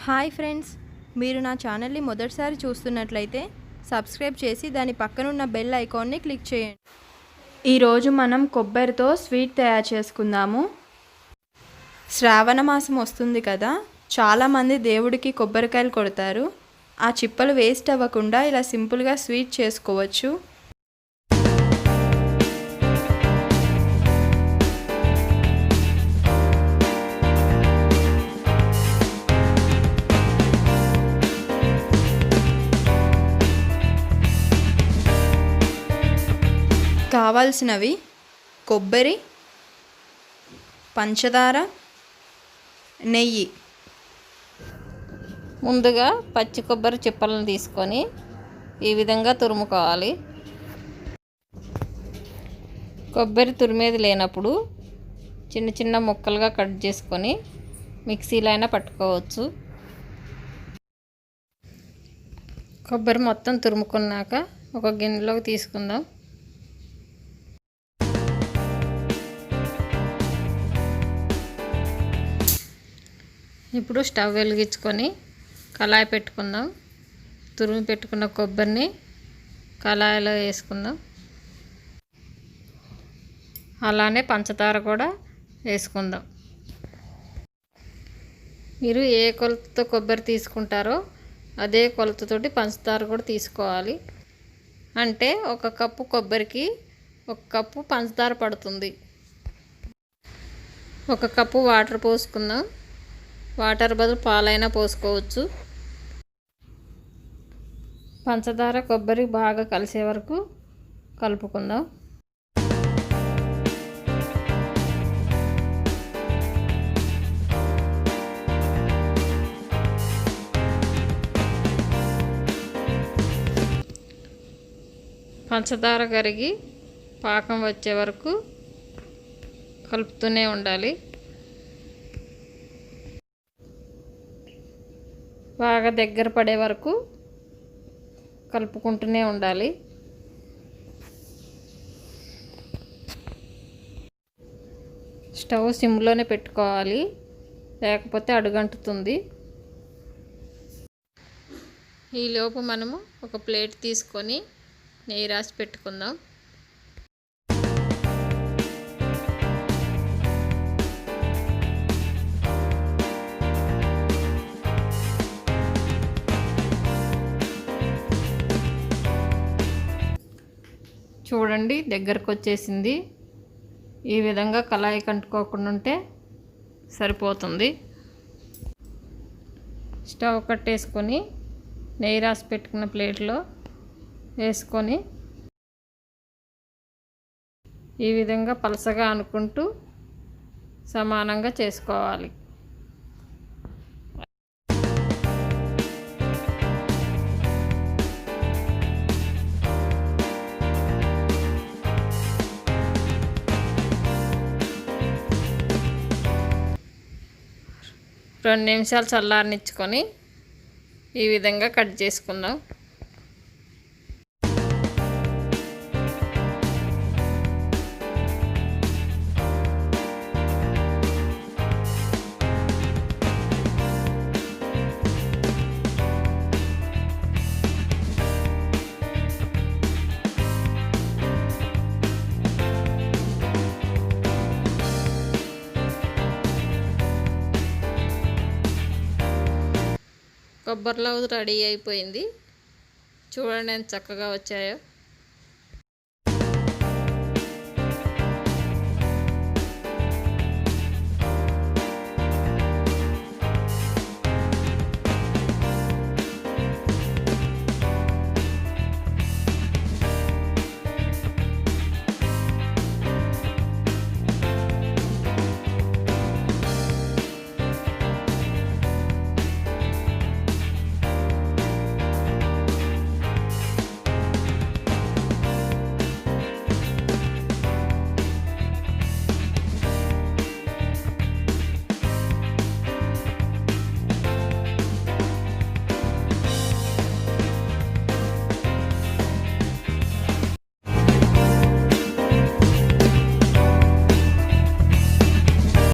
Hi friends, మీరు నా ఛానల్ని మొదటిసారి చూస్తున్నట్లయితే సబ్స్క్రైబ్ చేసి దాని పక్కనున్న బెల్ ఐకాన్ని క్లిక్ చేయండి. ఈరోజు మనం కొబ్బరితో స్వీట్ తయారు చేసుకుందాము. శ్రావణ మాసం వస్తుంది కదా, చాలామంది దేవుడికి కొబ్బరికాయలు కొడతారు. ఆ చిప్పలు వేస్ట్ అవ్వకుండా ఇలా సింపుల్గా స్వీట్ చేసుకోవచ్చు. కావాల్సినవి కొబ్బరి, పంచదార, నెయ్యి. ముందుగా పచ్చి కొబ్బరి చిప్పలను తీసుకొని ఈ విధంగా తురుముకోవాలి. కొబ్బరి తురిమేది లేనప్పుడు చిన్న చిన్న ముక్కలుగా కట్ చేసుకొని మిక్సీలో అయినా పట్టుకోవచ్చు. కొబ్బరి మొత్తం తురుముకున్నాక ఒక గిన్నెలోకి తీసుకుందాం. ఇప్పుడు స్టవ్ వెలిగించుకొని కళాయి పెట్టుకుందాం. తురిమి పెట్టుకున్న కొబ్బరిని కళాయిలో వేసుకుందాం. అలానే పంచదార కూడా వేసుకుందాం. మీరు ఏ కొలతతో కొబ్బరి తీసుకుంటారో అదే కొలతతోటి పంచదార కూడా తీసుకోవాలి. అంటే ఒక కప్పు కొబ్బరికి ఒక కప్పు పంచదార పడుతుంది. ఒక కప్పు వాటర్ పోసుకుందాం. వాటర్ బదులు పాలైనా పోసుకోవచ్చు. పంచదార కొబ్బరి బాగా కలిసే వరకు కలుపుకుందాం. పంచదార కరిగి పాకం వచ్చే వరకు కలుపుతూనే ఉండాలి. బాగా దగ్గర పడే వరకు కలుపుకుంటూనే ఉండాలి. స్టవ్ సిమ్లోనే పెట్టుకోవాలి, లేకపోతే అడుగంటుతుంది. ఈలోపు మనము ఒక ప్లేట్ తీసుకొని నెయ్యి రాసి పెట్టుకుందాం. చూడండి, దగ్గరకు వచ్చేసింది. ఈ విధంగా కళాయి కంటుకోకుండా ఉంటే సరిపోతుంది. స్టవ్ కట్టేసుకొని నెయ్యి రాసి పెట్టుకున్న ప్లేట్లో వేసుకొని ఈ విధంగా పలసగా అనుకుంటూ సమానంగా చేసుకోవాలి. రెండు నిమిషాలు చల్లారనిచ్చుకొని ఈ విధంగా కట్ చేసుకుందాం. కొబ్బరి లౌజ్ రెడీ అయిపోయింది. చూడండి ఎంత చక్కగా వచ్చాయో.